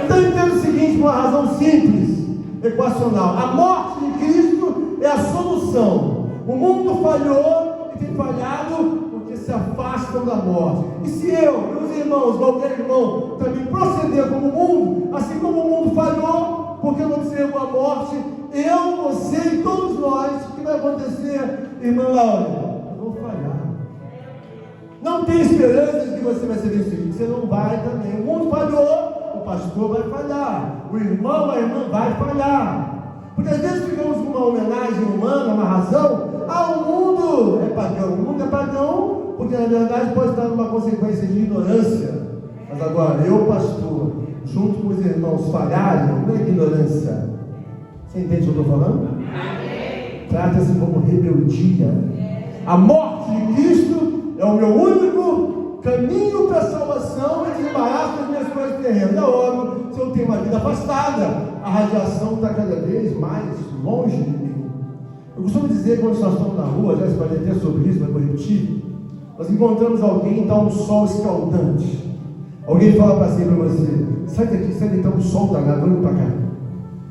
Então entenda o seguinte, por uma razão simples, equacional: a morte de Cristo é a solução. O mundo falhou e tem falhado porque se afastam da morte. E se eu, meus irmãos, qualquer irmão, também proceder como o mundo, assim como o mundo falhou, porque não observou a morte, eu, você e todos nós, o que vai acontecer, irmã Laura? Eu vou falhar. Não tem esperança de que você vai ser vencido. Você não vai também. O mundo falhou, o pastor vai falhar, o irmão, a irmã vai falhar. Porque às vezes ficamos com uma homenagem humana, uma razão: o mundo é pagão. O mundo é pagão porque na verdade pode estar numa consequência de ignorância. Mas agora, eu, pastor, junto com os irmãos falharem, não é ignorância. Você entende o que eu estou falando? Trata-se como rebeldia. A morte de Cristo é o meu único caminho para a salvação e desembaraço das minhas coisas terrenas. É óbvio, se eu tenho uma vida afastada, a radiação está cada vez mais longe de mim. Eu costumo dizer que quando nós estamos na rua, já se pode até sobre isso, mas vou repetir, nós encontramos alguém e está um sol escaldante. Alguém fala para você: sai daqui, está um sol danado, olha para cá.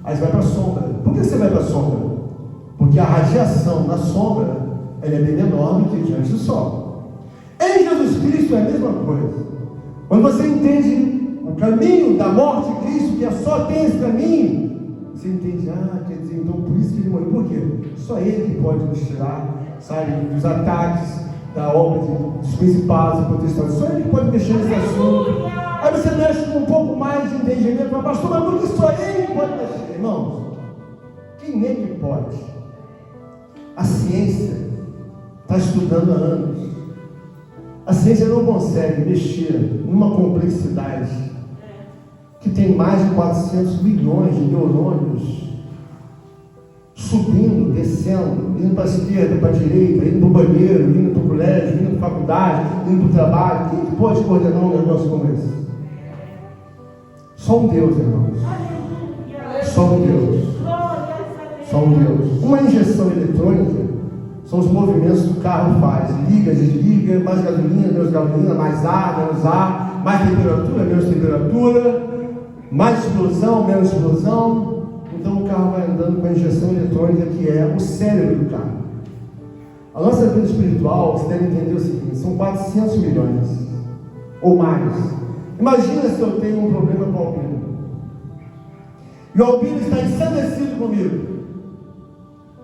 Aí você vai para a sombra. Por que você vai para a sombra? Porque a radiação na sombra, ela é bem menor do que diante do sol. Em Jesus Cristo é a mesma coisa. Quando você entende o caminho da morte de Cristo, que só tem esse caminho, você entende: quer dizer, então por isso que ele morreu. Por quê? Só ele que pode nos tirar, sabe, dos ataques da obra dos principados e potestades. Só ele que pode mexer nesse assunto. Aí você mexe com um pouco mais de entendimento, mas pastor, mas por que só ele que pode mexer? Irmãos, quem é que pode? A ciência está estudando há anos. A ciência não consegue mexer numa complexidade que tem mais de 400 milhões de neurônios subindo, descendo, indo para a esquerda, para a direita, indo para o banheiro, indo para o colégio, indo para a faculdade, indo para o trabalho. Quem pode coordenar um negócio como esse? Só um Deus, irmãos. Só um Deus. Só um Deus. Uma injeção eletrônica são os movimentos que o carro faz: liga, desliga, mais gasolina, menos gasolina, mais ar, menos ar, mais temperatura, menos temperatura, mais explosão, menos explosão. Então o carro vai andando com a injeção eletrônica, que é o cérebro do carro. A nossa vida espiritual, você deve entender o seguinte, são 400 milhões, ou mais. Imagina se eu tenho um problema com o Albino. E o Albino está ensandecido comigo.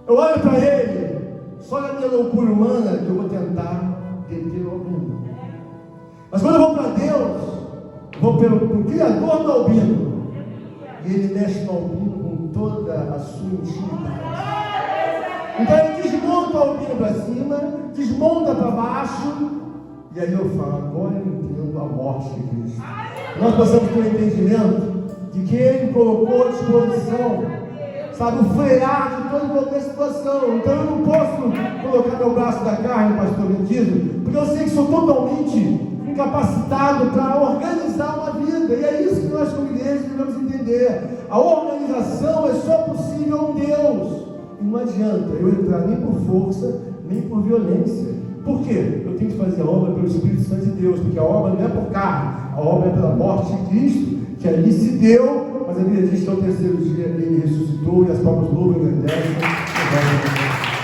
Eu olho para ele, só na minha loucura humana que eu vou tentar deter o Albino. Mas quando eu vou para Deus, eu vou pelo Criador do Albino. E ele mexe no Albino com toda a sua intimidade. Então ele desmonta o Albino para cima, desmonta para baixo, e aí eu falo, agora eu entendo a morte de Cristo. Nós passamos por um entendimento de que ele colocou à disposição, sabe, o frear de toda e qualquer situação. Então eu não posso colocar meu braço da carne, pastor Benedito, porque eu sei que sou totalmente incapacitado para organizar uma vida. E é isso que nós como igreja devemos entender. A organização é só possível em Deus. E não adianta eu entrar nem por força, nem por violência. Por quê? Eu tenho que fazer a obra pelo Espírito Santo de Deus, porque a obra não é por carne, a obra é pela morte de Cristo, que ali se deu, mas a Bíblia diz que ao terceiro dia ele ressuscitou e as palmas louvam e agradecem.